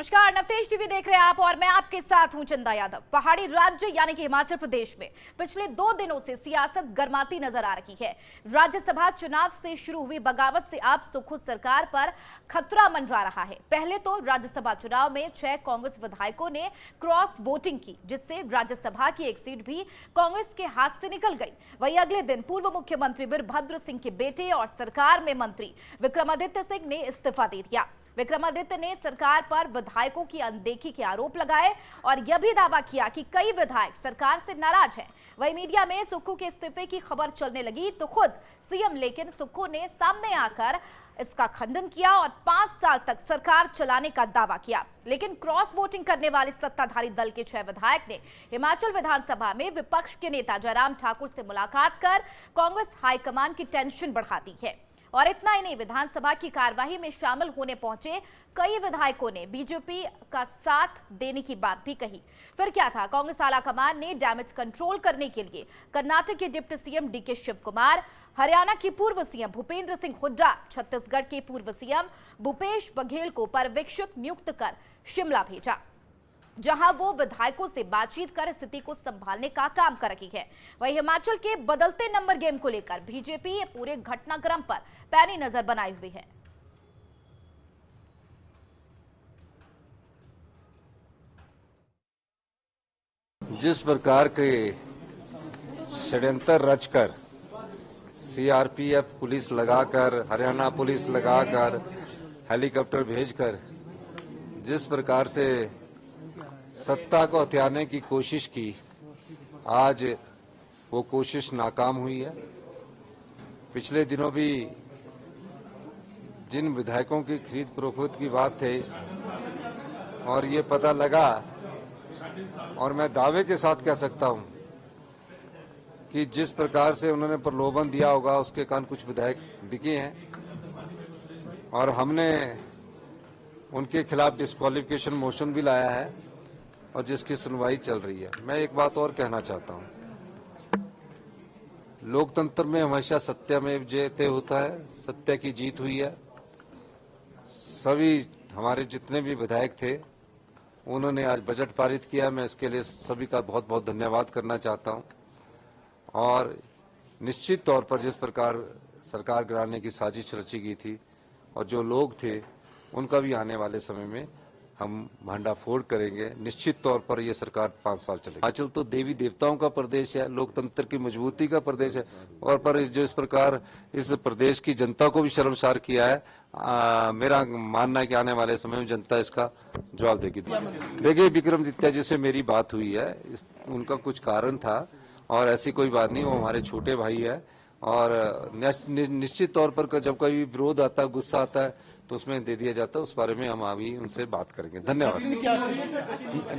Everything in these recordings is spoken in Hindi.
नमस्कार, नवतेज टीवी देख रहे हैं आप और मैं आपके साथ हूं चंदा यादव। पहाड़ी राज्य यानी कि हिमाचल प्रदेश में पिछले 2 दिनों से सियासत गर्माती नजर आ रही है। राज्यसभा चुनाव से शुरू हुई बगावत से अब सुक्खू सरकार पर खतरा मंडरा रहा है। पहले तो राज्यसभा चुनाव में 6 कांग्रेस विधायकों ने क्रॉस वोटिंग की, जिससे राज्यसभा की एक सीट भी कांग्रेस के हाथ से निकल गई। वहीं अगले दिन पूर्व मुख्यमंत्री वीरभद्र सिंह के बेटे और सरकार में मंत्री विक्रमादित्य सिंह ने इस्तीफा दे दिया। विक्रमादित्य ने सरकार पर विधायकों की अनदेखी के आरोप लगाए और यह भी दावा किया कि कई विधायक सरकार से नाराज हैं। वहीं मीडिया में सुक्खू के इस्तीफे की खबर चलने लगी तो खुद सीएम लेकिन सुक्खू ने सामने आकर इसका खंडन किया और 5 साल तक सरकार चलाने का दावा किया। लेकिन क्रॉस वोटिंग करने वाले सत्ताधारी दल के 6 विधायक ने हिमाचल विधानसभा में विपक्ष के नेता जयराम ठाकुर से मुलाकात कर कांग्रेस हाईकमान की टेंशन बढ़ा दी है। और इतना ही नहीं, विधानसभा की कार्यवाही में शामिल होने पहुंचे कई विधायकों ने बीजेपी का साथ देने की बात भी कही। फिर क्या था, कांग्रेस आलाकमान ने डैमेज कंट्रोल करने के लिए कर्नाटक के deputy CM DK Shivakumar, Haryana के पूर्व सीएम भूपेंद्र सिंह हुड्डा, छत्तीसगढ़ के पूर्व सीएम भूपेश बघेल को पर्यवेक्षक नियुक्त कर शिमला भेजा, जहां वो विधायकों से बातचीत कर स्थिति को संभालने का काम कर रही है। वहीं हिमाचल के बदलते नंबर गेम को लेकर बीजेपी पूरे घटनाक्रम पर पैनी नजर बनाई हुई है। जिस प्रकार के षड्यंत्र रचकर सीआरपीएफ पुलिस लगाकर, हरियाणा पुलिस लगाकर, हेलीकॉप्टर भेजकर जिस प्रकार से सत्ता को हथियाने की कोशिश की, आज वो कोशिश नाकाम हुई है। पिछले दिनों भी जिन विधायकों की खरीद फरोख्त की बात थी और ये पता लगा, और मैं दावे के साथ कह सकता हूं कि जिस प्रकार से उन्होंने प्रलोभन दिया होगा उसके कारण कुछ विधायक बिके हैं और हमने उनके खिलाफ डिस्क्वालिफिकेशन मोशन भी लाया है और जिसकी सुनवाई चल रही है। मैं एक बात और कहना चाहता हूं, लोकतंत्र में हमेशा सत्यमेव जयते होता है, सत्य की जीत हुई है। सभी हमारे जितने भी विधायक थे उन्होंने आज बजट पारित किया, मैं इसके लिए सभी का बहुत बहुत धन्यवाद करना चाहता हूं। और निश्चित तौर पर जिस प्रकार सरकार गिराने की साजिश रची गई थी और जो लोग थे उनका भी आने वाले समय में हम भंडाफोड़ करेंगे। निश्चित तौर पर यह सरकार 5 साल चलेगी। हिमाचल तो देवी देवताओं का प्रदेश है, लोकतंत्र की मजबूती का प्रदेश है और पर जो इस प्रकार इस प्रदेश की जनता को भी शर्मसार किया है, मेरा मानना है कि आने वाले समय में जनता इसका जवाब देगी। देखिए, विक्रमादित्य जी से मेरी बात हुई है, उनका कुछ कारण था और ऐसी कोई बात नहीं, वो हमारे छोटे भाई है और निश्चित तौर पर जब कोई विरोध आता है, गुस्सा आता है तो उसमें दे दिया जाता है। उस बारे में हम अभी उनसे बात करेंगे। धन्यवाद।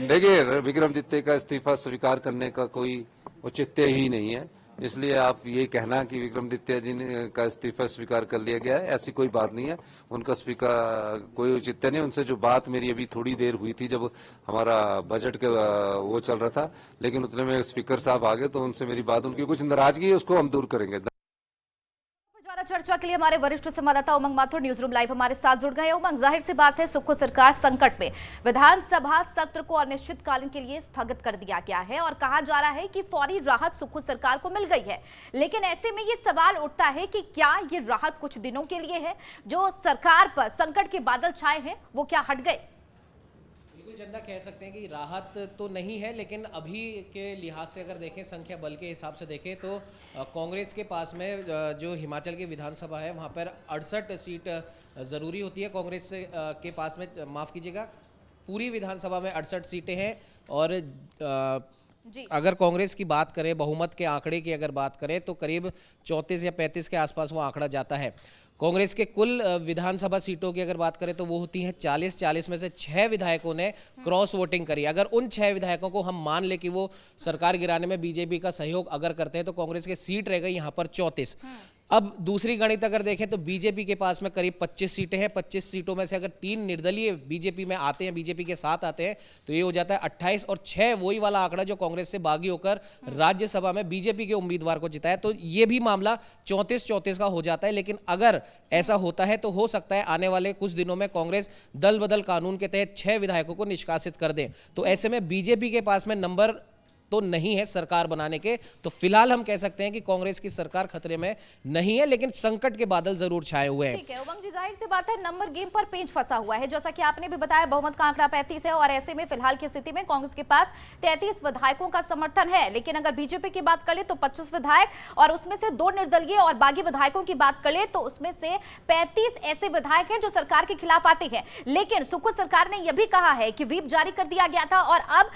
देखिए, विक्रमादित्य का इस्तीफा स्वीकार करने का कोई औचित्य ही नहीं है, इसलिए आप ये कहना कि विक्रमादित्य जी का इस्तीफा स्वीकार कर लिया गया है, ऐसी कोई बात नहीं है। उनका स्वीकार कोई औचित्य नहीं। उनसे जो बात मेरी अभी थोड़ी देर हुई थी जब हमारा बजट का वो चल रहा था, लेकिन उतने में स्पीकर साहब आ गए तो उनसे मेरी बात, उनकी कुछ नाराजगी है उसको हम दूर करेंगे। चर्चा के लिए हमारे वरिष्ठ संवाददाता उमंग माथुर न्यूज रूम लाइव हमारे साथ जुड़ गए। उमंग, जाहिर सी बात है सुक्खू सरकार संकट में, विधानसभा सत्र को अनिश्चितकालीन के लिए स्थगित कर दिया गया है और कहा जा रहा है कि फौरी राहत सुक्खू सरकार को मिल गई है। लेकिन ऐसे में ये सवाल उठता है कि क्या ये राहत कुछ दिनों के लिए है? जो सरकार पर संकट के बादल छाए हैं वो क्या हट गए? चंदा, कह सकते हैं कि राहत तो नहीं है, लेकिन अभी के लिहाज से अगर देखें, संख्या बल के हिसाब से देखें तो कांग्रेस के पास में जो हिमाचल की विधानसभा है वहाँ पर 68 सीट ज़रूरी होती है। कांग्रेस के पास में, माफ़ कीजिएगा, पूरी विधानसभा में 68 सीटें हैं और अगर कांग्रेस की बात करें, बहुमत के आंकड़े की अगर बात करें तो करीब 34 या 35 के आसपास वो आंकड़ा जाता है। कांग्रेस के कुल विधानसभा सीटों की अगर बात करें तो वो होती हैं 40 में से 6 विधायकों ने क्रॉस वोटिंग करी। अगर उन 6 विधायकों को हम मान ले कि वो सरकार गिराने में बीजेपी का सहयोग अगर करते हैं तो कांग्रेस की सीट रह गई यहाँ पर 34। अब दूसरी गणित अगर देखें तो बीजेपी के पास में करीब 25 सीटें हैं। 25 सीटों में से अगर 3 निर्दलीय बीजेपी में आते हैं, बीजेपी के साथ आते हैं, तो ये हो जाता है 28 और 6 वही वाला आंकड़ा जो कांग्रेस से बागी होकर राज्यसभा में बीजेपी के उम्मीदवार को जिताया। तो ये भी मामला 34-34 का हो जाता है। लेकिन अगर ऐसा होता है तो हो सकता है आने वाले कुछ दिनों में कांग्रेस दल बदल कानून के तहत 6 विधायकों को निष्कासित कर दे। तो ऐसे में बीजेपी के पास में नंबर तो नहीं है सरकार बनाने के। तो फिलहाल हम कह सकते हैं कि कांग्रेस की सरकार खतरे में नहीं है, लेकिन संकट के बादल जरूर छाए हुए हैं। ठीक है उमंग जी, जाहिर सी बात है नंबर गेम पर पेंच फंसा हुआ है। जैसा कि आपने भी बताया, बहुमत का आंकड़ा 35 है और ऐसे में फिलहाल की स्थिति में कांग्रेस के पास 33 विधायकों का समर्थन है। लेकिन अगर बीजेपी की बात करें तो 25 विधायक और उसमें से 2 निर्दलीय और बागी विधायकों की बात करें तो उसमें से 35 ऐसे विधायक हैं जो सरकार के खिलाफ आते हैं। लेकिन सुक्खू सरकार ने यह भी कहा है कि व्हिप जारी कर दिया गया था और अब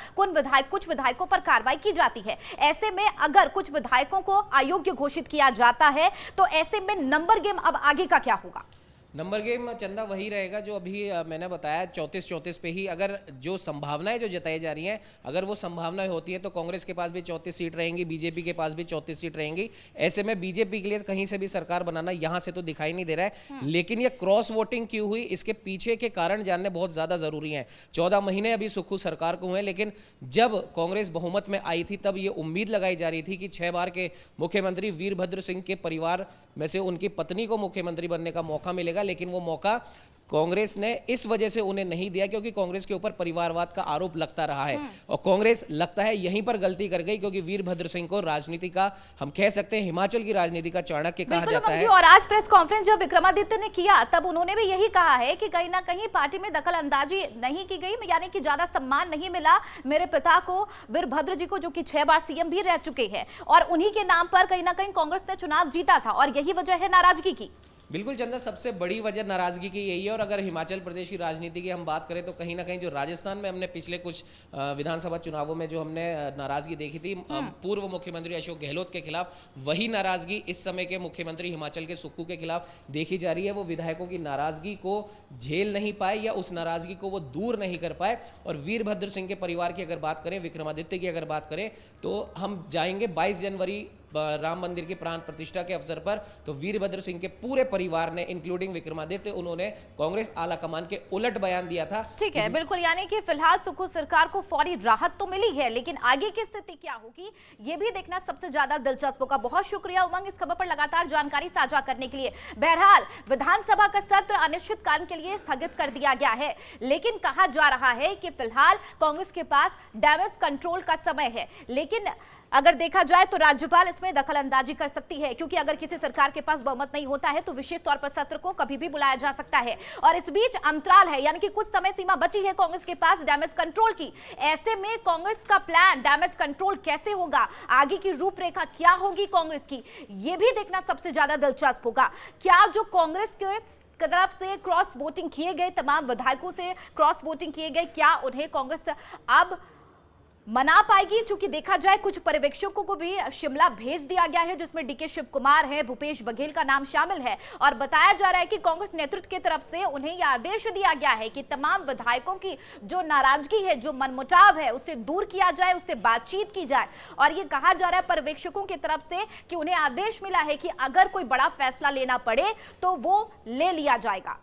कुछ विधायकों पर कार्रवाई की जाती है। ऐसे में अगर कुछ विधायकों को अयोग्य घोषित किया जाता है तो ऐसे में नंबर गेम अब आगे का क्या होगा? नंबर गेम चंदा वही रहेगा जो अभी मैंने बताया, 34-34 पे ही। अगर जो संभावनाएं जो जताई जा रही हैं, अगर वो संभावनाएं होती हैं तो कांग्रेस के पास भी 34 सीट रहेंगी, बीजेपी के पास भी 34 सीट रहेंगी। ऐसे में बीजेपी के लिए कहीं से भी सरकार बनाना यहां से तो दिखाई नहीं दे रहा है। लेकिन ये क्रॉस वोटिंग क्यों हुई, इसके पीछे के कारण जानने बहुत ज्यादा जरूरी है। 14 महीने अभी सुक्खू सरकार को हुए, लेकिन जब कांग्रेस बहुमत में आई थी तब ये उम्मीद लगाई जा रही थी कि 6 बार के मुख्यमंत्री वीरभद्र सिंह के परिवार में से उनकी पत्नी को मुख्यमंत्री बनने का मौका मिलेगा। लेकिन वो मौका कांग्रेस ने इस वजह से उन्हें नहीं दिया क्योंकि कांग्रेस के ऊपर परिवारवाद का आरोप लगता रहा है। और कांग्रेस लगता है यहीं पर गलती कर गई, क्योंकि वीरभद्र सिंह को राजनीति का, हम कह सकते हैं हिमाचल की राजनीति का चाणक्य कहा जाता है। और आज प्रेस कॉन्फ्रेंस जब विक्रमादित्य ने किया तब उन्होंने भी यही कहा है कि कहीं ना कहीं पार्टी में दखल अंदाजी नहीं की गई, यानी कि ज्यादा सम्मान नहीं मिला मेरे पिता को, वीरभद्र जी को, जो कि 6 बार सीएम भी रह चुके हैं और उन्हीं के नाम पर कहीं ना कहीं कांग्रेस ने चुनाव जीता था और यही वजह है नाराजगी की। बिल्कुल चंदा, सबसे बड़ी वजह नाराजगी की यही है। और अगर हिमाचल प्रदेश की राजनीति की हम बात करें तो कहीं ना कहीं जो राजस्थान में हमने पिछले कुछ विधानसभा चुनावों में जो हमने नाराजगी देखी थी पूर्व मुख्यमंत्री अशोक गहलोत के खिलाफ, वही नाराजगी इस समय के मुख्यमंत्री हिमाचल के सुक्खू के खिलाफ देखी जा रही है। वो विधायकों की नाराजगी को झेल नहीं पाए या उस नाराजगी को वो दूर नहीं कर पाए। और वीरभद्र सिंह के परिवार की अगर बात करें, विक्रमादित्य की अगर बात करें, तो हम जाएंगे 22 जनवरी राम मंदिर की प्राण प्रतिष्ठा के अवसर पर। तो वीरभद्र सिंह के पूरे परिवार ने, इंक्लूडिंग विक्रमादित्य, उन्होंने कांग्रेस आला कमान के उलट बयान दिया था। ठीक है, बिल्कुल, यानी कि फिलहाल सुक्खू सरकार को फौरी राहत तो मिली है, लेकिन आगे की स्थिति क्या होगी ये भी देखना सबसे ज्यादा दिलचस्प होगा। बहुत शुक्रिया उमंग, इस खबर पर लगातार जानकारी साझा करने के लिए। बहरहाल विधानसभा का सत्र अनिश्चितकाल के लिए स्थगित कर दिया गया है, लेकिन कहा जा रहा है कि फिलहाल कांग्रेस के पास डैमेज कंट्रोल का समय है। लेकिन अगर देखा जाए तो राज्यपाल इसमें दखल अंदाजी कर सकती है, क्योंकि अगर किसी सरकार के पास बहुमत नहीं होता है तो विशेष तौर पर सत्र को कभी भी बुलाया जा सकता है। और इस बीच अंतराल है, यानी कि कुछ समय सीमा बची है कांग्रेस के पास डैमेज कंट्रोल की। ऐसे में कांग्रेस का प्लान डैमेज कंट्रोल कैसे होगा, आगे की रूपरेखा क्या होगी कांग्रेस की, यह भी देखना सबसे ज्यादा दिलचस्प होगा। क्या जो कांग्रेस के तरफ से क्रॉस वोटिंग किए गए, तमाम विधायकों से क्रॉस वोटिंग किए गए, क्या उन्हें कांग्रेस अब मना पाएगी? चूंकि देखा जाए कुछ पर्यवेक्षकों को भी शिमला भेज दिया गया है, जिसमें डीके शिव कुमार है, भूपेश बघेल का नाम शामिल है। और बताया जा रहा है कि कांग्रेस नेतृत्व की तरफ से उन्हें यह आदेश दिया गया है कि तमाम विधायकों की जो नाराजगी है, जो मनमुटाव है, उसे दूर किया जाए, उससे बातचीत की जाए। और यह कहा जा रहा है पर्यवेक्षकों की तरफ से कि उन्हें आदेश मिला है कि अगर कोई बड़ा फैसला लेना पड़े तो वो ले लिया जाएगा।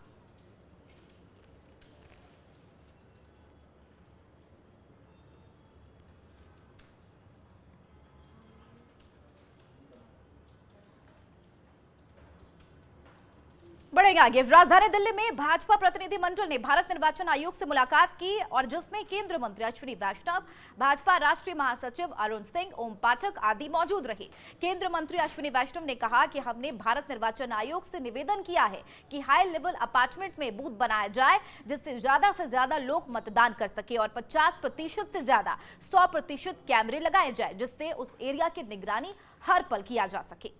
बढ़ेगा आगे। राजधानी दिल्ली में भाजपा प्रतिनिधि मंडल ने भारत निर्वाचन आयोग से मुलाकात की और जिसमें केंद्रीय मंत्री अश्विनी वैष्णव, भाजपा राष्ट्रीय महासचिव अरुण सिंह, ओम पाठक आदि मौजूद रहे। केंद्रीय मंत्री अश्विनी वैष्णव ने कहा कि हमने भारत निर्वाचन आयोग से निवेदन किया है कि हाई लेवल अपार्टमेंट में बूथ बनाया जाए, जिससे ज्यादा से ज्यादा लोग मतदान कर सके और 50% से ज्यादा 100% कैमरे लगाए जाए, जिससे उस एरिया की निगरानी हर पल किया जा सके।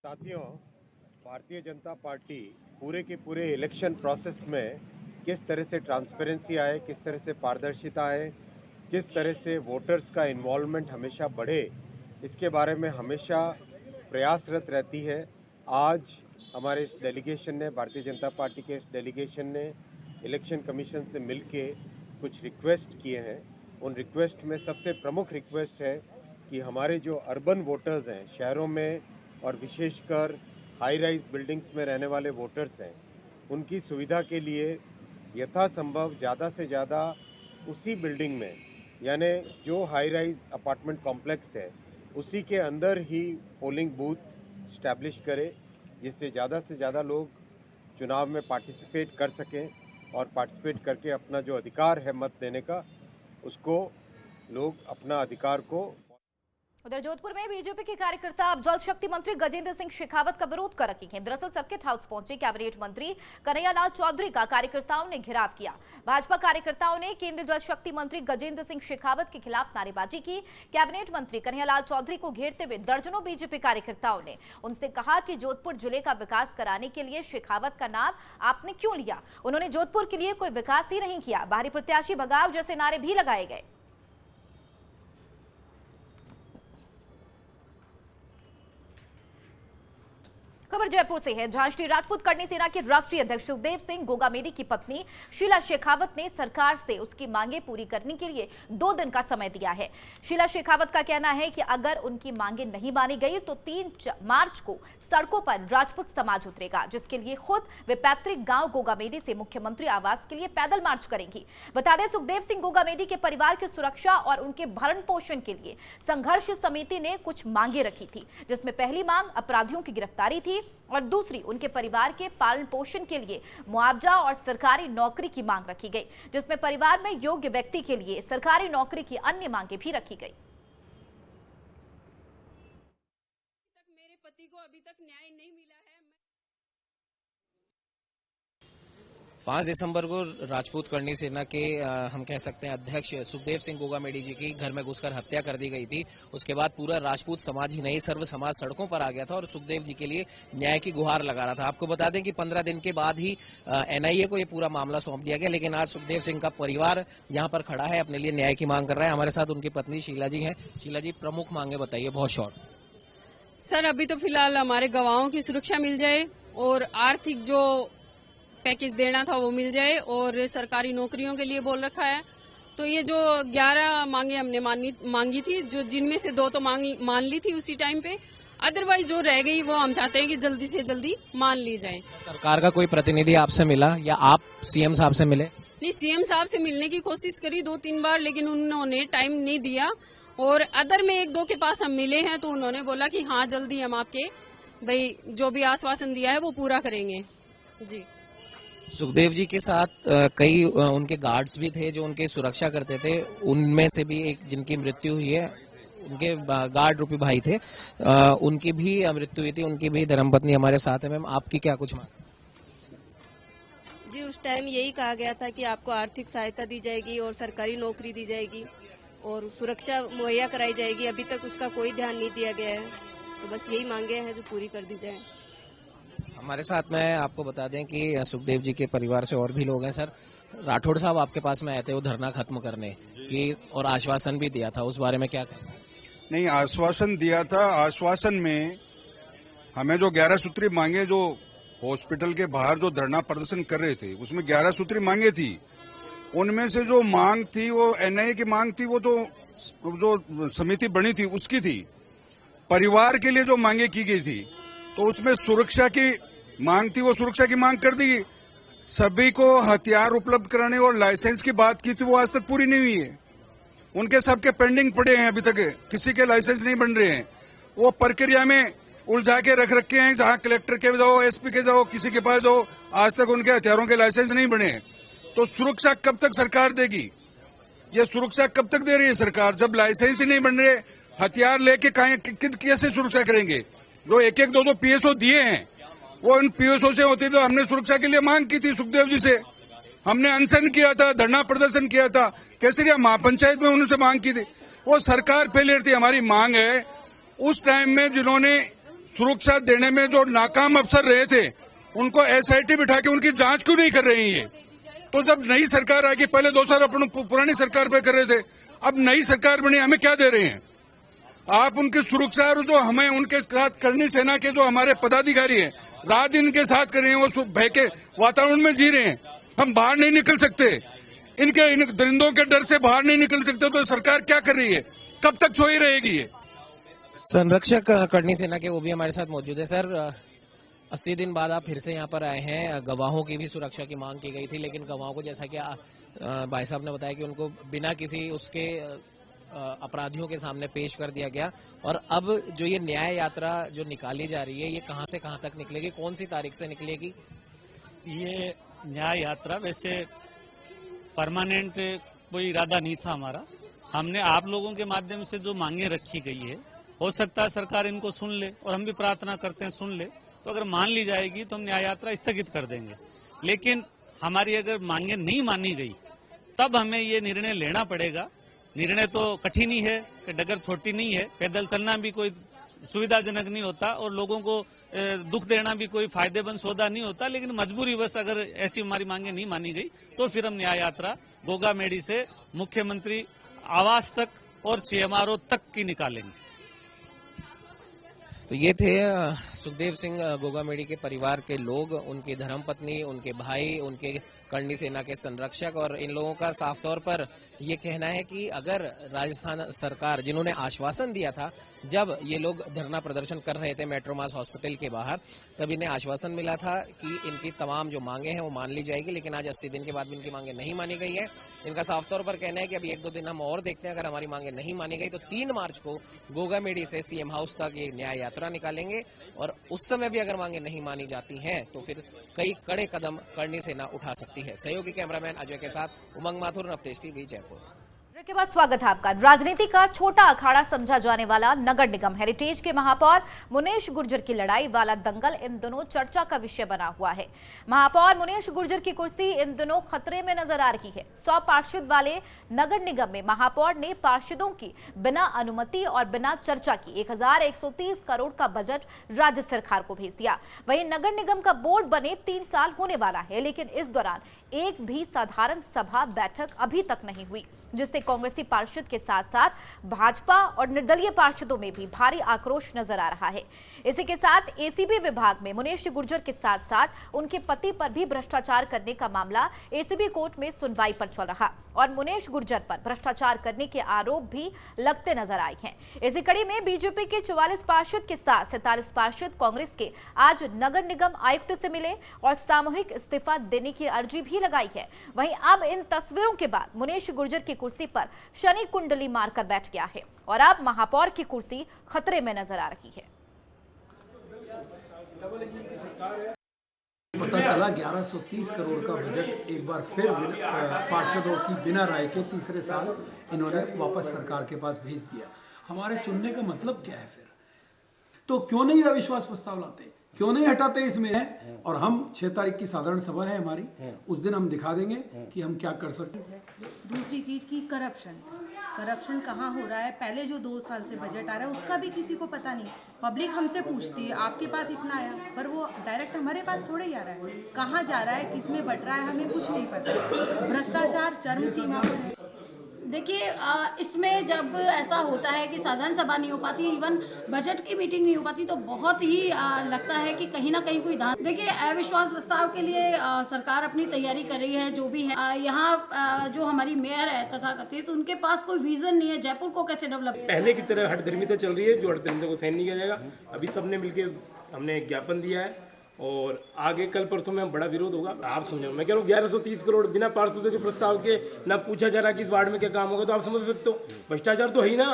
साथियों, भारतीय जनता पार्टी पूरे के पूरे इलेक्शन प्रोसेस में किस तरह से ट्रांसपेरेंसी आए, किस तरह से पारदर्शिता आए, किस तरह से वोटर्स का इन्वॉल्वमेंट हमेशा बढ़े, इसके बारे में हमेशा प्रयासरत रहती है। आज हमारे इस डेलीगेशन ने, भारतीय जनता पार्टी के इस डेलीगेशन ने इलेक्शन कमीशन से मिलके कुछ रिक्वेस्ट किए हैं। उन रिक्वेस्ट में सबसे प्रमुख रिक्वेस्ट है कि हमारे जो अर्बन वोटर्स हैं, शहरों में और विशेषकर हाई राइज बिल्डिंग्स में रहने वाले वोटर्स हैं, उनकी सुविधा के लिए यथासंभव ज़्यादा से ज़्यादा उसी बिल्डिंग में, यानी जो हाई राइज अपार्टमेंट कॉम्प्लेक्स है उसी के अंदर ही पोलिंग बूथ स्टैब्लिश करे, जिससे ज़्यादा से ज़्यादा लोग चुनाव में पार्टिसिपेट कर सकें और पार्टिसिपेट करके अपना जो अधिकार है मत देने का, उसको लोग अपना अधिकार को। उधर जोधपुर में बीजेपी के कार्यकर्ता अब जल शक्ति मंत्री गजेंद्र सिंह शेखावत का विरोध कर रहे हैं। दरअसल सर्किट हाउस पहुंचे कैबिनेट मंत्री कन्हैयालाल चौधरी का कार्यकर्ताओं ने घेराव किया। भाजपा कार्यकर्ताओं ने केंद्रीय जल शक्ति मंत्री गजेंद्र सिंह शेखावत के खिलाफ नारेबाजी की। कैबिनेट मंत्री कन्हैयालाल चौधरी को घेरते हुए दर्जनों बीजेपी कार्यकर्ताओं ने उनसे कहा कि जोधपुर जिले का विकास कराने के लिए शेखावत का नाम आपने क्यों लिया? उन्होंने जोधपुर के लिए कोई विकास ही नहीं किया। बाहरी प्रत्याशी भगाओ जैसे नारे भी लगाए गए। खबर जयपुर से है, जहां श्री राजपूत करनी सेना के राष्ट्रीय अध्यक्ष सुखदेव सिंह गोगामेडी की पत्नी शीला शेखावत ने सरकार से उसकी मांगे पूरी करने के लिए 2 दिन का समय दिया है। शीला शेखावत का कहना है कि अगर उनकी मांगे नहीं मानी गई तो 3 मार्च को सड़कों पर राजपूत समाज उतरेगा, जिसके लिए खुद वे पैतृक गांव गोगामेडी से मुख्यमंत्री आवास के लिए पैदल मार्च करेंगी। बता दें, सुखदेव सिंह गोगामेडी के परिवार की सुरक्षा और उनके भरण पोषण के लिए संघर्ष समिति ने कुछ मांगे रखी थी, जिसमें पहली मांग अपराधियों की गिरफ्तारी थी और दूसरी उनके परिवार के पालन पोषण के लिए मुआवजा और सरकारी नौकरी की मांग रखी गई, जिसमें परिवार में योग्य व्यक्ति के लिए सरकारी नौकरी की अन्य मांगे भी रखी गई। मेरे पति को अभी तक न्याय नहीं मिला है। 5 दिसंबर को राजपूत करनी सेना के हम कह सकते हैं अध्यक्ष सुखदेव सिंह गोगामेडी जी की घर में घुसकर हत्या कर दी गई थी। उसके बाद पूरा राजपूत समाज ही नहीं, सर्व समाज सड़कों पर आ गया था और सुखदेव जी के लिए न्याय की गुहार लगा रहा था। आपको बता दें कि 15 दिन के बाद ही एनआईए को ये पूरा मामला सौंप दिया गया, लेकिन आज सुखदेव सिंह का परिवार यहाँ पर खड़ा है, अपने लिए न्याय की मांग कर रहा है। हमारे साथ उनकी पत्नी शीला जी हैं। शीला जी, प्रमुख मांगे बताइए, बहुत शॉर्ट। सर, अभी तो फिलहाल हमारे गवाहों की सुरक्षा मिल जाए और आर्थिक जो पैकेज देना था वो मिल जाए और सरकारी नौकरियों के लिए बोल रखा है। तो ये जो 11 मांगे हमने मांगी थी, जो जिनमें से 2 तो मान ली थी उसी टाइम पे, अदरवाइज जो रह गई वो हम चाहते हैं कि जल्दी से जल्दी मान ली जाए। सरकार का कोई प्रतिनिधि आपसे मिला या आप सीएम साहब से मिले? नहीं, सीएम साहब से मिलने की कोशिश करी 2-3 बार, लेकिन उन्होंने टाइम नहीं दिया। और अदर में 1-2 के पास हम मिले हैं तो उन्होंने बोला कि हाँ, जल्दी हम आपके भाई जो भी आश्वासन दिया है वो पूरा करेंगे। जी। सुखदेव जी के साथ कई उनके गार्ड्स भी थे जो उनके सुरक्षा करते थे। उनमें से भी एक जिनकी मृत्यु हुई है, उनके गार्ड रूपी भाई थे, उनकी भी मृत्यु हुई थी। उनकी भी धर्मपत्नी हमारे साथ है। मैम, आपकी क्या कुछ मांग? जी, उस टाइम यही कहा गया था कि आपको आर्थिक सहायता दी जाएगी और सरकारी नौकरी दी जाएगी और सुरक्षा मुहैया कराई जाएगी। अभी तक उसका कोई ध्यान नहीं दिया गया है, तो बस यही मांगे हैं जो पूरी कर दी जाए। हमारे साथ में आपको बता दें कि सुखदेव जी के परिवार से और भी लोग हैं। सर, राठौड़ साहब आपके पास में आए थे वो धरना खत्म करने की और आश्वासन भी दिया था, उस बारे में क्या कहें? नहीं, आश्वासन दिया था। आश्वासन में हमें जो 11 सूत्री मांगे, जो हॉस्पिटल के बाहर जो धरना प्रदर्शन कर रहे थे, उसमें 11 सूत्री मांगे थी। उनमें से जो मांग थी वो एनआईए की मांग थी, वो तो जो समिति बनी थी उसकी थी। परिवार के लिए जो मांगे की गई थी तो उसमें सुरक्षा की मांग थी, वो सुरक्षा की मांग कर दी। सभी को हथियार उपलब्ध कराने और लाइसेंस की बात की थी, वो आज तक पूरी नहीं हुई है। उनके सबके पेंडिंग पड़े हैं, अभी तक किसी के लाइसेंस नहीं बन रहे हैं। वो प्रक्रिया में उलझा के रख रखे हैं, जहां कलेक्टर के जाओ, एसपी के जाओ, किसी के पास जाओ, आज तक उनके हथियारों के लाइसेंस नहीं बने। तो सुरक्षा कब तक सरकार देगी? ये सुरक्षा कब तक दे रही है सरकार, जब लाइसेंस ही नहीं बन रहे? हथियार लेके कैसे सुरक्षा करेंगे? जो 1-1, 2-2 पीएसओ दिए हैं, वो इन पीएसओ से होती तो हमने सुरक्षा के लिए मांग की थी सुखदेव जी से। हमने अनशन किया था, धरना प्रदर्शन किया था, केसरिया महापंचायत में उनसे मांग की थी। वो सरकार फेलियर थी। हमारी मांग है, उस टाइम में जिन्होंने सुरक्षा देने में जो नाकाम अफसर रहे थे, उनको एसआईटी बिठा के उनकी जांच क्यों नहीं कर रही है? तो जब नई सरकार आएगी, पहले 2 साल अपन पुरानी सरकार पे कर रहे थे, अब नई सरकार बनी, हमें क्या दे रहे हैं आप? उनकी सुरक्षा और जो हमें उनके साथ करनी सेना के जो हमारे पदाधिकारी हैं, रात दिन के साथ कर रहे हैं, वो भय के वातावरण में जी रहे हैं। हम बाहर नहीं निकल सकते, इन दरिंदों के डर से बाहर नहीं निकल सकते। तो सरकार क्या कर रही है? कब तक सोई रहेगी? संरक्षक करणी सेना के वो भी हमारे साथ मौजूद है। सर, 80 दिन बाद आप फिर से यहाँ पर आए हैं। गवाहों की भी सुरक्षा की मांग की गई थी, लेकिन गवाहों को जैसा कि भाई साहब ने बताया कि उनको बिना किसी उसके अपराधियों के सामने पेश कर दिया गया। और अब जो ये न्याय यात्रा जो निकाली जा रही है, ये कहां से कहां तक निकलेगी, कौन सी तारीख से निकलेगी? ये न्याय यात्रा वैसे परमानेंट कोई इरादा नहीं था हमारा। हमने आप लोगों के माध्यम से जो मांगे रखी गई है, हो सकता है सरकार इनको सुन ले, और हम भी प्रार्थना करते हैं सुन ले। तो अगर मान ली जाएगी तो हम न्याय यात्रा स्थगित कर देंगे। लेकिन हमारी अगर मांगे नहीं मानी गई तब हमें ये निर्णय लेना पड़ेगा। निर्णय तो कठिन ही है कि डगर छोटी नहीं है, पैदल चलना भी कोई सुविधाजनक नहीं होता और लोगों को दुख देना भी कोई फायदेमंद सौदा नहीं होता। लेकिन मजबूरीवश अगर ऐसी हमारी मांगे नहीं मानी गई तो फिर हम न्याय यात्रा गोगामेडी से मुख्यमंत्री आवास तक और CMRO तक की निकालेंगे। तो ये थे सुखदेव सिंह गोगामेडी के परिवार के लोग, उनकी धर्मपत्नी, उनके भाई, उनके करणी सेना के संरक्षक। और इन लोगों का साफ तौर पर ये कहना है कि अगर राजस्थान सरकार, जिन्होंने आश्वासन दिया था जब ये लोग धरना प्रदर्शन कर रहे थे मेट्रोमास हॉस्पिटल के बाहर, तब इन्हें आश्वासन मिला था कि इनकी तमाम जो मांगे हैं वो मान ली जाएगी। लेकिन आज 80 दिन के बाद भी इनकी मांगे नहीं मानी गई है। इनका साफ तौर पर कहना है कि अभी 1-2 दिन हम और देखते हैं, अगर हमारी मांगे नहीं मानी गई तो 3 मार्च को गोगामेडी से CM हाउस तक ये न्याय यात्रा निकालेंगे। और उस समय भी अगर मांगे नहीं मानी जाती हैं तो फिर कई कड़े कदम करणी सेना उठा सकती है। सहयोगी कैमरामैन अजय के साथ उमंग माथुर, नवतेज टीवी, जयपुर। के बाद स्वागत है आपका। राजनीति का छोटा अखाड़ा समझा जाने वाला नगर निगम हेरिटेज के महापौर मुनेश गुर्जर की लड़ाई वाला दंगल इन दिनों चर्चा का विषय बना हुआ है। महापौर मुनेश गुर्जर की कुर्सी इन दिनों खतरे में नजर आ रही है। 100 पार्षद वाले नगर निगम में महापौर ने पार्षदों की बिना अनुमति और बिना चर्चा की 1130 करोड़ का बजट राज्य सरकार को भेज दिया। वहीं नगर निगम का बोर्ड बने 3 साल होने वाला है, लेकिन इस दौरान एक भी साधारण सभा बैठक अभी तक नहीं हुई, जिससे कांग्रेसी पार्षद के साथ साथ भाजपा और निर्दलीय पार्षदों में भी भारी आक्रोश नजर आ रहा है। इसी के साथ ACB विभाग में मुनेश गुर्जर के साथ साथ उनके पति पर भी भ्रष्टाचार करने का मामला ACB कोर्ट में सुनवाई पर चल रहा और मुनेश गुर्जर पर भ्रष्टाचार करने के आरोप भी लगते नजर आए हैं। इसी कड़ी में बीजेपी के 44 पार्षद के साथ 47 पार्षद कांग्रेस के आज नगर निगम आयुक्त से मिले और सामूहिक इस्तीफा देने की अर्जी भी लगाई है। वहीं अब इन तस्वीरों के बाद मुनेश गुर्जर की कुर्सी पर शनि कुंडली मारकर बैठ गया है और अब महापौर की कुर्सी खतरे में नजर आ रही है। पता चला 1130 करोड़ का बजट एक बार फिर पार्षदों की बिना राय के तीसरे साल इन्होंने वापस सरकार के पास भेज दिया। हमारे चुनने का मतलब क्या है फिर? तो क्यों नहीं अविश्वास प्रस्ताव लाते, क्यों नहीं हटाते इसमें है? और हम 6 तारीख की साधारण सभा है हमारी, उस दिन हम दिखा देंगे कि हम क्या कर सकते हैं। दूसरी चीज की करप्शन कहाँ हो रहा है? पहले जो 2 साल से बजट आ रहा है उसका भी किसी को पता नहीं। पब्लिक हमसे पूछती है आपके पास इतना आया, पर वो डायरेक्ट हमारे पास थोड़े ही आ रहा है। कहाँ जा रहा है, किस में बट रहा है, हमें कुछ नहीं पता। भ्रष्टाचार चरम सीमा पर है। देखिए, इसमें जब ऐसा होता है कि साधारण सभा नहीं हो पाती, इवन बजट की मीटिंग नहीं हो पाती, तो बहुत ही लगता है कि कहीं ना कहीं कोई धांधली। देखिए, अविश्वास प्रस्ताव के लिए सरकार अपनी तैयारी कर रही है, जो भी है। यहाँ जो हमारी मेयर है तथाकथित, उनके पास कोई विजन नहीं है जयपुर को कैसे डेवलप। पहले की तरह हठधर्मिता चल रही है, जो हठधर्मिता को सहन नहीं किया जाएगा। अभी सबने मिलकर हमने ज्ञापन दिया है और आगे कल परसों में बड़ा विरोध होगा। आप समझो, मैं कह रहा हूँ 1130 करोड़ बिना पार्षदों के प्रस्ताव के ना पूछा जा रहा कि इस वार्ड में क्या काम होगा, तो आप समझ सकते हो भ्रष्टाचार तो है ही ना।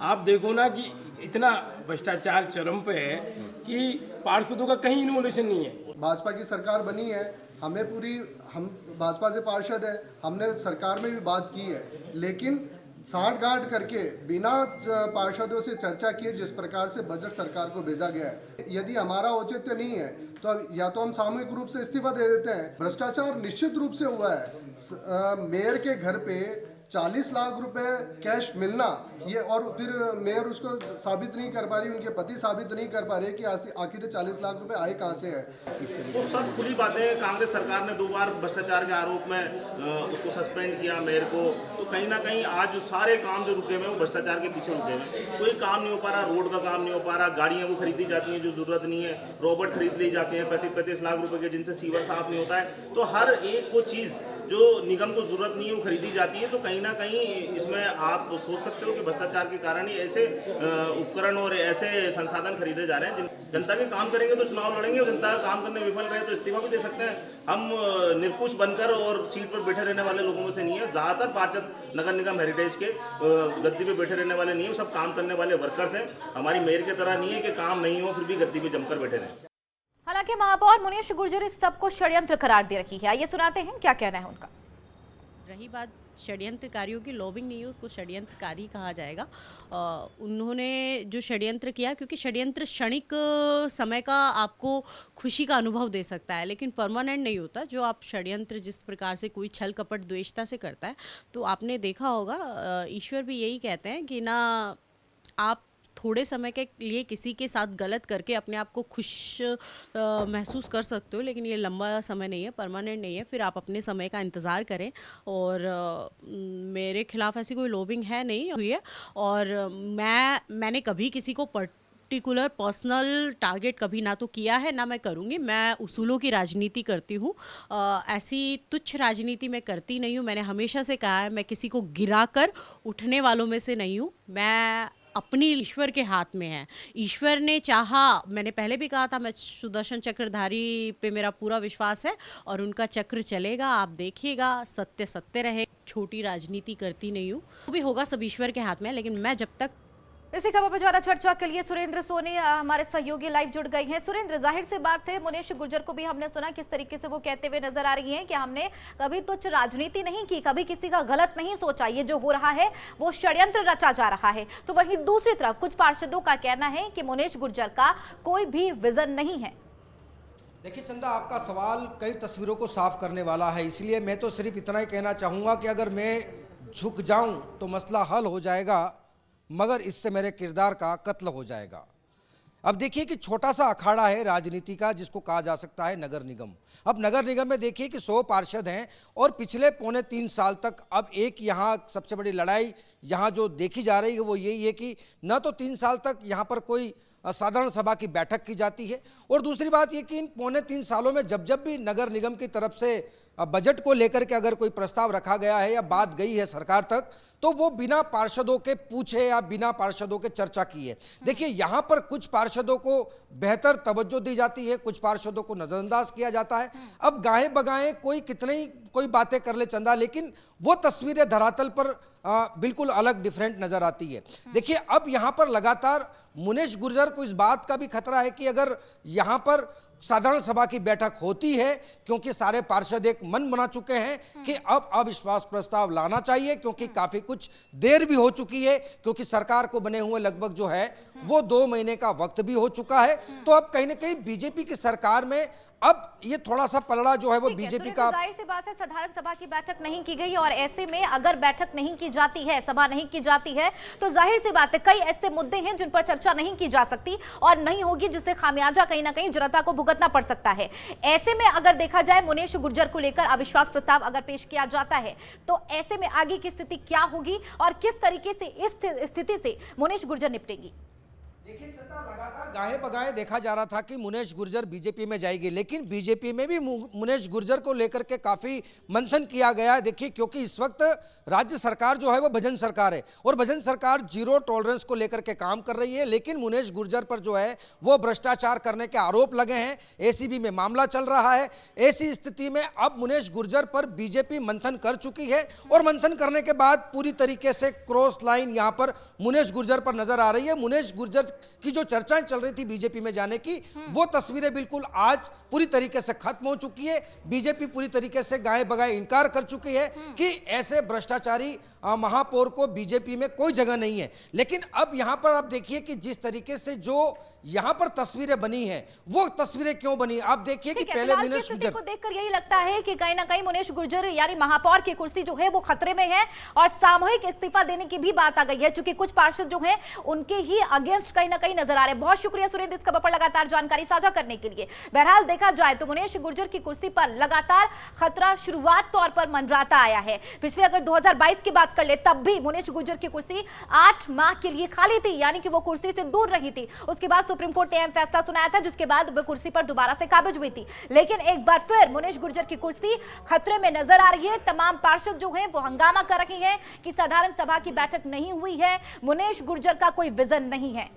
आप देखो ना कि इतना भ्रष्टाचार चरम पे है कि पार्षदों का कहीं इन्वोल्यूशन नहीं है। भाजपा की सरकार बनी है, हम भाजपा से पार्षद है, हमने सरकार में भी बात की है, लेकिन सांठ-गांठ करके बिना पार्षदों से चर्चा किए जिस प्रकार से बजट सरकार को भेजा गया है, यदि हमारा औचित्य नहीं है तो या तो हम सामूहिक रूप से इस्तीफा दे देते हैं। भ्रष्टाचार निश्चित रूप से हुआ है। मेयर के घर पे 40 लाख रुपए कैश मिलना, ये और फिर मेयर उसको साबित नहीं कर पा रही, उनके पति साबित नहीं कर पा रहे कि आखिर 40 लाख रुपए आए कहाँ से है। वो सब खुली बातें। कांग्रेस सरकार ने 2 बार भ्रष्टाचार के आरोप में उसको सस्पेंड किया मेयर को, तो कहीं ना कहीं आज सारे काम जो रुके हुए हैं वो भ्रष्टाचार के पीछे रुके हुए। कोई काम नहीं हो पा रहा, रोड का काम नहीं हो पा रहा, गाड़ियाँ वो खरीदी जाती हैं जो जरूरत नहीं है, रोबोट खरीद ली जाती हैं 35-35 लाख रुपए के, जिनसे सीवर साफ नहीं होता है। तो हर एक वो चीज़ जो निगम को जरूरत नहीं है वो खरीदी जाती है। तो कहीं ना कहीं इसमें आप सोच सकते हो कि भ्रष्टाचार के कारण ही ऐसे उपकरण और ऐसे संसाधन खरीदे जा रहे हैं। जनता के काम करेंगे तो चुनाव लड़ेंगे, और जनता का काम करने विफल रहे तो इस्तीफा भी दे सकते हैं। हम निरंकुश बनकर और सीट पर बैठे रहने वाले लोगों में से नहीं है। ज़्यादातर पार्षद नगर निगम हेरिटेज के गद्दी पे बैठे रहने वाले नहीं है, सब काम करने वाले वर्कर्स हैं। हमारी मेयर की तरह नहीं है कि काम नहीं हो फिर भी गद्दी पे जमकर बैठे रहें। हालांकि महापौर मुनीश गुर्जर इस सबको षड्यंत्र करार दे रखी है। आइए सुनाते हैं क्या कहना है उनका। रही बात षड्यंत्रकारियों की, लॉबिंग नहीं है, उसको षड्यंत्रकारी कहा जाएगा। उन्होंने जो षड्यंत्र किया, क्योंकि षड्यंत्र क्षणिक समय का आपको खुशी का अनुभव दे सकता है, लेकिन परमानेंट नहीं होता। जो आप षड्यंत्र जिस प्रकार से कोई छल कपट द्वेषता से करता है, तो आपने देखा होगा ईश्वर भी यही कहते हैं कि ना आप थोड़े समय के लिए किसी के साथ गलत करके अपने आप को खुश महसूस कर सकते हो, लेकिन ये लंबा समय नहीं है, परमानेंट नहीं है। फिर आप अपने समय का इंतज़ार करें। और मेरे खिलाफ ऐसी कोई लॉबिंग है नहीं हुई है, और मैंने कभी किसी को पर्टिकुलर पर्सनल टारगेट कभी ना तो किया है, ना मैं करूँगी। मैं उसूलों की राजनीति करती हूँ, ऐसी तुच्छ राजनीति मैं करती नहीं हूँ। मैंने हमेशा से कहा है, मैं किसी को गिराकर उठने वालों में से नहीं हूँ। मैं अपनी ईश्वर के हाथ में है। ईश्वर ने चाहा, मैंने पहले भी कहा था, मैं सुदर्शन चक्रधारी पे मेरा पूरा विश्वास है और उनका चक्र चलेगा। आप देखिएगा, सत्य सत्य रहे। छोटी राजनीति करती नहीं हूँ, वो भी होगा सब ईश्वर के हाथ में, लेकिन मैं जब तक। इसी खबर पर ज्यादा चर्चा के लिए सुरेंद्र सोनी हमारे सहयोगी लाइव जुड़ गए हैं। सुरेंद्र, जाहिर सी बात है मुनीश गुर्जर को भी हमने सुना किस तरीके से वो कहते हुए नजर आ रही हैं कि हमने कभी तुच्छ राजनीति नहीं की, कभी किसी का गलत नहीं सोचा, ये जो हो रहा है वो षड्यंत्र रचा जा रहा है। तो वहीं दूसरी तरफ कुछ पार्षदों का कहना है कि मुनीश गुर्जर का कोई भी विजन नहीं है। देखिए चंदा, आपका सवाल कई तस्वीरों को साफ करने वाला है, इसलिए मैं तो सिर्फ इतना ही कहना चाहूँगा कि अगर मैं झुक जाऊँ तो मसला हल हो जाएगा, मगर इससे मेरे किरदार का कत्ल हो जाएगा। अब देखिए कि छोटा सा अखाड़ा है राजनीति का, जिसको कहा जा सकता है नगर निगम। अब नगर निगम में देखिए कि 100 पार्षद हैं, और पिछले 3.25 साल तक अब एक यहाँ सबसे बड़ी लड़ाई यहाँ जो देखी जा रही है वो यही है कि न तो 3 साल तक यहाँ पर कोई साधारण सभा की बैठक की जाती है, और दूसरी बात ये कि इन 3.25 सालों में जब भी नगर निगम की तरफ से बजट को लेकर के अगर कोई प्रस्ताव रखा गया है या बात गई है सरकार तक, तो वो बिना पार्षदों के पूछे या बिना पार्षदों के चर्चा की है। देखिए यहाँ पर कुछ पार्षदों को बेहतर तवज्जो दी जाती है, कुछ पार्षदों को नजरअंदाज किया जाता है। अब गाहे बगाए कोई कितने ही कोई बातें कर ले चंदा, लेकिन वो तस्वीरें धरातल पर बिल्कुल अलग डिफरेंट नजर आती है। देखिए अब यहाँ पर लगातार मुनीश गुर्जर को इस बात का भी खतरा है कि अगर यहाँ पर साधारण सभा की बैठक होती है, क्योंकि सारे पार्षद एक मन बना चुके हैं कि अब अविश्वास प्रस्ताव लाना चाहिए, क्योंकि काफी कुछ देर भी हो चुकी है, क्योंकि सरकार को बने हुए लगभग जो है वो 2 महीने का वक्त भी हो चुका है। तो अब कहीं ना कहीं बीजेपी की सरकार में अब ये थोड़ा सा पलड़ा जो है वो बीजेपी का। जाहिर सी बात है साधारण सभा की बैठक नहीं की गई, और ऐसे में अगर बैठक नहीं की जाती है, सभा नहीं की जाती है, तो जाहिर सी बात है कई ऐसे मुद्दे हैं जिन पर चर्चा नहीं की जा सकती और नहीं होगी, जिससे खामियाजा कहीं ना कहीं जनता को भुगतना पड़ सकता है। ऐसे में अगर देखा जाए मुनीश गुर्जर को लेकर अविश्वास प्रस्ताव अगर पेश किया जाता है, तो ऐसे में आगे की स्थिति क्या होगी और किस तरीके से इस स्थिति से मुनीश गुर्जर निपटेगी? देखिए लगातार गाहे बगाए देखा जा रहा था कि मुनीश गुर्जर बीजेपी में जाएगी, लेकिन बीजेपी में भी मुनीश गुर्जर को लेकर के काफी मंथन किया गया है। देखिए क्योंकि इस वक्त राज्य सरकार जो है वो भजन सरकार है, और भजन सरकार जीरो टॉलरेंस को लेकर के काम कर रही है, लेकिन मुनीश गुर्जर पर जो है वो भ्रष्टाचार करने के आरोप लगे हैं। एसीबी में मामला चल रहा है। ऐसी स्थिति में अब मुनीश गुर्जर पर बीजेपी मंथन कर चुकी है, और मंथन करने के बाद पूरी तरीके से क्रॉस लाइन यहाँ पर मुनीश गुर्जर पर नजर आ रही है। मुनीश गुर्जर की जो चर्चाएं चल रही थी बीजेपी में जाने की, वो तस्वीरें बिल्कुल आज पूरी तरीके से खत्म हो चुकी है। बीजेपी पूरी तरीके से गाये बगाए इनकार कर चुकी है कि ऐसे भ्रष्टाचारी महापौर को बीजेपी में कोई जगह नहीं है। लेकिन अब यहां पर आप देखिए कि जिस तरीके से जो यहां पर तस्वीरें बनी हैं, वो तस्वीरें क्यों बनी, आप देखिए कि पहले मुनीश गुर्जर को देखकर यही लगता है कि कहीं ना कहीं मुनीश गुर्जर यानी महापौर की कुर्सी जो है वो खतरे में है, और सामूहिक इस्तीफा देने की भी बात आ गई है, क्योंकि कुछ पार्षद जो हैं उनके ही अगेंस्ट कहीं ना कहीं नजर आ रहे हैं। बहुत शुक्रिया सुरेंद्र इस खबर पर लगातार जानकारी साझा करने के लिए। बहरहाल देखा जाए तो मुनेश गुर्जर की कुर्सी पर लगातार खतरा शुरुआत तौर पर मंडराता आया है। पिछले अगर 2022 की बात कर ले तब भी मुनेश गुर्जर की कुर्सी 8 माह के लिए खाली थी, यानी कि वो कुर्सी से दूर रही थी। उसके बाद सुप्रीम कोर्ट ने अहम फैसला सुनाया था, जिसके बाद वो कुर्सी पर दोबारा से काबिज हुई थी। लेकिन एक बार फिर मुनेश गुर्जर की कुर्सी खतरे में नजर आ रही है। तमाम पार्षद जो हैं वो हंगामा कर रहे हैं कि साधारण सभा की बैठक नहीं हुई है, मुनेश गुर्जर का कोई विजन नहीं है।